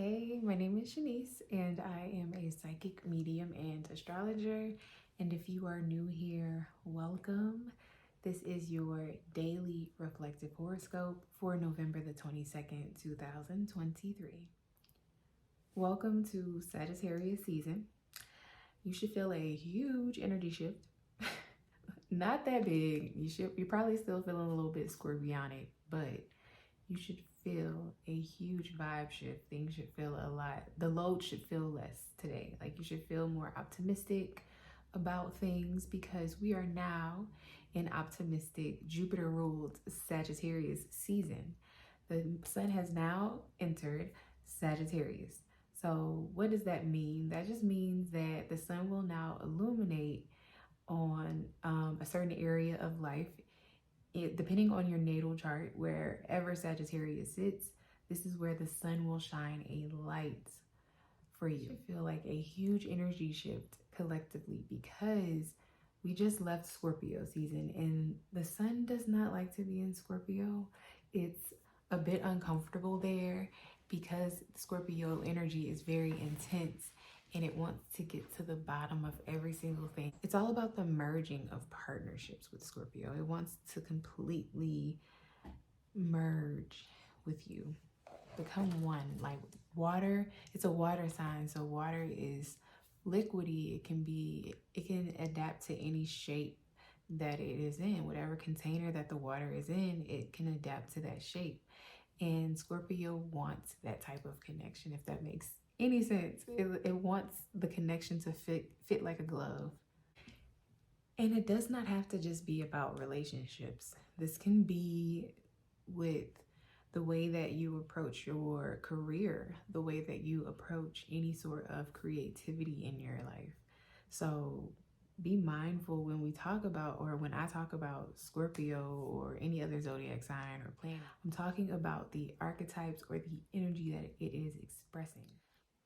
Hey, my name is Shaunice, and I am a psychic medium and astrologer. And if you are new here, welcome. This is your daily reflective horoscope for November the 22nd, 2023. Welcome to Sagittarius season. You should feel a huge energy shift. Not that big. You're probably still feeling a little bit scorpionic, but you should feel a huge vibe shift. Things should feel the load should feel less today. Like you should feel more optimistic about things because we are now in optimistic Jupiter ruled Sagittarius season. The sun has now entered Sagittarius. So what does that mean? That just means that the sun will now illuminate on a certain area of life. Depending on your natal chart, wherever Sagittarius sits, this is where the sun will shine a light for you. You feel like a huge energy shift collectively because we just left Scorpio season and the sun does not like to be in Scorpio. It's a bit uncomfortable there because Scorpio energy is very intense and it wants to get to the bottom of every single thing. It's all about the merging of partnerships with Scorpio. It wants to completely merge with you, become one. Like water, it's a water sign, so water is liquidy. It can adapt to any shape that it is in. Whatever container that the water is in, it can adapt to that shape. And Scorpio wants that type of connection, if that makes any sense. It wants the connection to fit like a glove. And it does not have to just be about relationships. This can be with the way that you approach your career, the way that you approach any sort of creativity in your life. So be mindful when we talk about, or when I talk about Scorpio or any other zodiac sign or planet, I'm talking about the archetypes or the energy that it is expressing.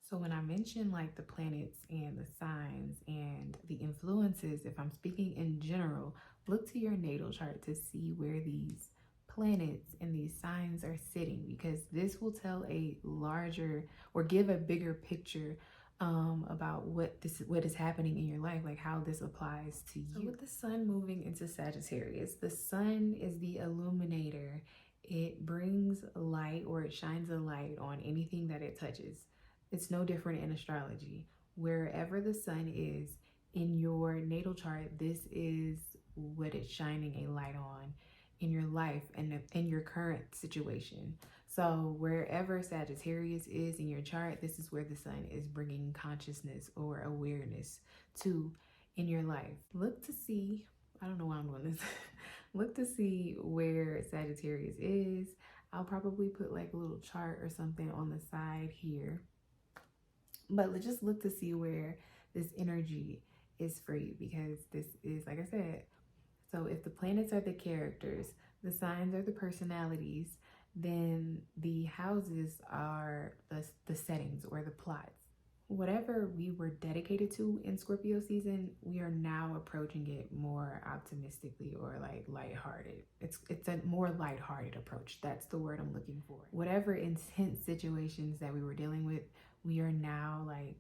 So when I mention like the planets and the signs and the influences, if I'm speaking in general, look to your natal chart to see where these planets and these signs are sitting, because this will tell a larger or give a bigger picture about what is happening in your life, like how this applies to you. So with the sun moving into Sagittarius, the sun is the illuminator. It brings light, or it shines a light on anything that it touches. It's no different in astrology. Wherever the sun is in your natal chart, this is what it's shining a light on in your life and in your current situation. So wherever Sagittarius is in your chart, this is where the sun is bringing consciousness or awareness to in your life. Look to see, I don't know why I'm doing this. Look to see where Sagittarius is. I'll probably put like a little chart or something on the side here. But let's just look to see where this energy is for you, because this is, like I said, so if the planets are the characters, the signs are the personalities, then the houses are the settings or the plots. Whatever we were dedicated to in Scorpio season, we are now approaching it more optimistically or like lighthearted. It's a more lighthearted approach. That's the word I'm looking for. Whatever intense situations that we were dealing with, we are now like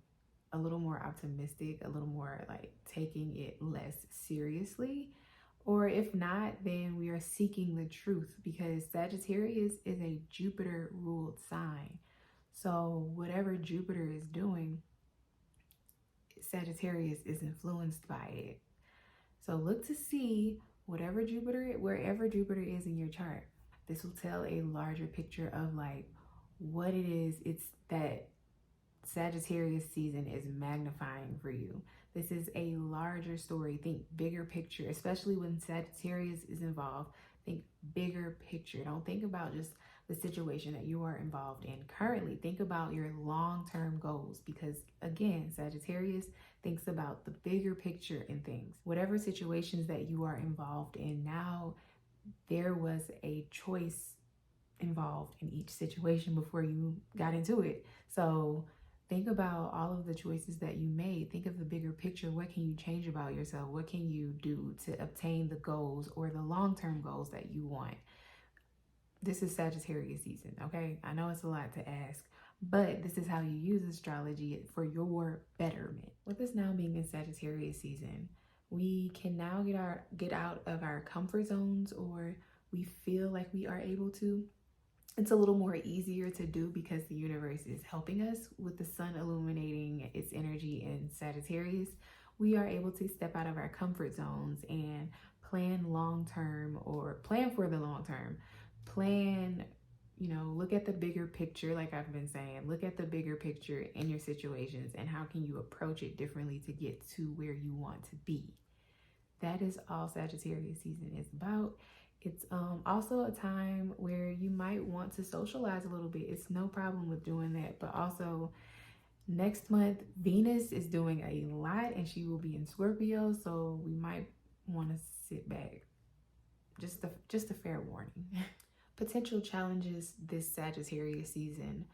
a little more optimistic, a little more like taking it less seriously. Or if not, then we are seeking the truth, because Sagittarius is a Jupiter ruled sign. So whatever Jupiter is doing, Sagittarius is influenced by it. So look to see wherever Jupiter is in your chart. This will tell a larger picture of like what it is it's that Sagittarius season is magnifying for you. This is a larger story. Think bigger picture, especially when Sagittarius is involved. Think bigger picture. Don't think about just the situation that you are involved in currently. Think about your long-term goals, because again, Sagittarius thinks about the bigger picture in things. Whatever situations that you are involved in now, there was a choice involved in each situation before you got into it. So think about all of the choices that you made. Think of the bigger picture. What can you change about yourself? What can you do to obtain the goals or the long-term goals that you want? This is Sagittarius season, okay? I know it's a lot to ask, but this is how you use astrology for your betterment. With us now being in Sagittarius season, we can now get out of our comfort zones, or we feel like we are able to. It's a little more easier to do because the universe is helping us with the sun illuminating its energy in Sagittarius. We are able to step out of our comfort zones and plan long term, or plan for the long term. Plan, look at the bigger picture, like I've been saying. Look at the bigger picture in your situations and how can you approach it differently to get to where you want to be. That is all Sagittarius season is about. It's also a time where you might want to socialize a little bit. It's no problem with doing that. But also next month, Venus is doing a lot and she will be in Scorpio. So we might want to sit back. Just a fair warning. Potential challenges this Sagittarius season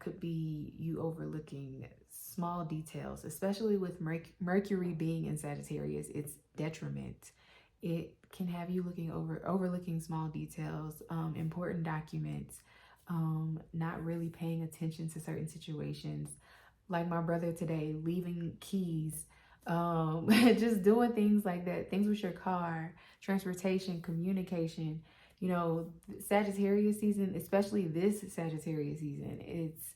could be you overlooking small details, especially with Mercury being in Sagittarius. It's detriment. It can have you overlooking small details, important documents, not really paying attention to certain situations. Like my brother today, leaving keys, just doing things like that, things with your car, transportation, communication. Sagittarius season, especially this Sagittarius season, it's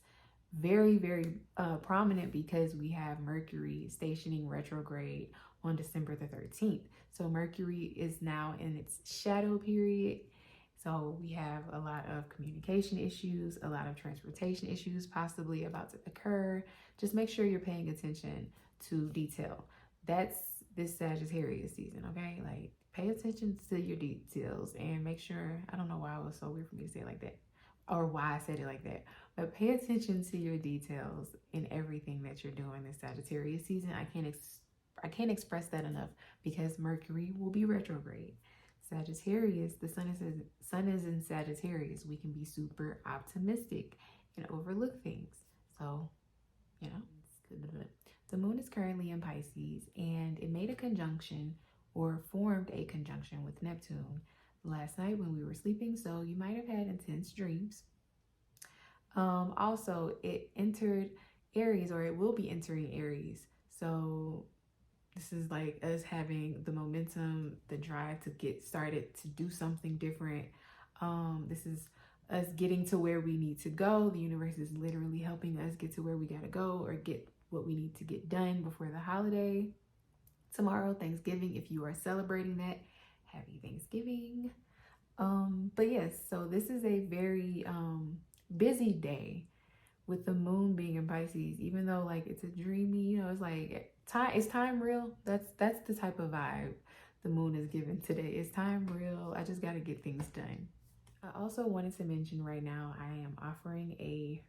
very, very prominent because we have Mercury stationing retrograde on December the 13th. So Mercury is now in its shadow period. So we have a lot of communication issues, a lot of transportation issues possibly about to occur. Just make sure you're paying attention to detail. That's this Sagittarius season, okay? Like, pay attention to your details and make sure, I don't know why it was so weird for me to say it like that, or why I said it like that, but pay attention to your details in everything that you're doing this Sagittarius season. I can't express that enough because Mercury will be retrograde. Sagittarius, the sun is in Sagittarius. We can be super optimistic and overlook things. So, the moon is currently in Pisces and it made a conjunction or formed a conjunction with Neptune last night when we were sleeping. So you might have had intense dreams. Also, it entered Aries, or it will be entering Aries. So this is like us having the momentum, the drive to get started, to do something different. This is us getting to where we need to go. The universe is literally helping us get to where we gotta go, or get what we need to get done before the holiday. Tomorrow, Thanksgiving, if you are celebrating that, happy Thanksgiving. But yes, so this is a very busy day with the moon being in Pisces. Even though like it's a dreamy, it's like it's time real. That's the type of vibe the moon is giving today. It's time real. I just got to get things done. I also wanted to mention right now, I am offering a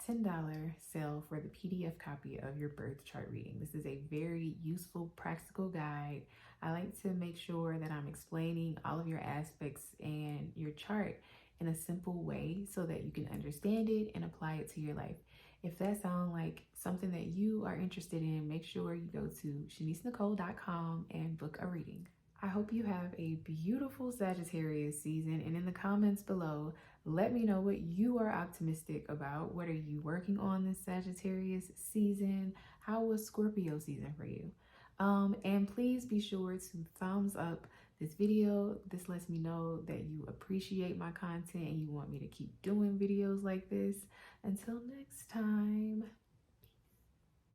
$10 sale for the PDF copy of your birth chart reading. This is a very useful, practical guide. I like to make sure that I'm explaining all of your aspects and your chart in a simple way so that you can understand it and apply it to your life. If that sounds like something that you are interested in, make sure you go to ShauniceNicole.com and book a reading. I hope you have a beautiful Sagittarius season, and in the comments below, let me know what you are optimistic about. What are you working on this Sagittarius season? How was Scorpio season for you? And please be sure to thumbs up this video. This lets me know that you appreciate my content and you want me to keep doing videos like this. Until next time.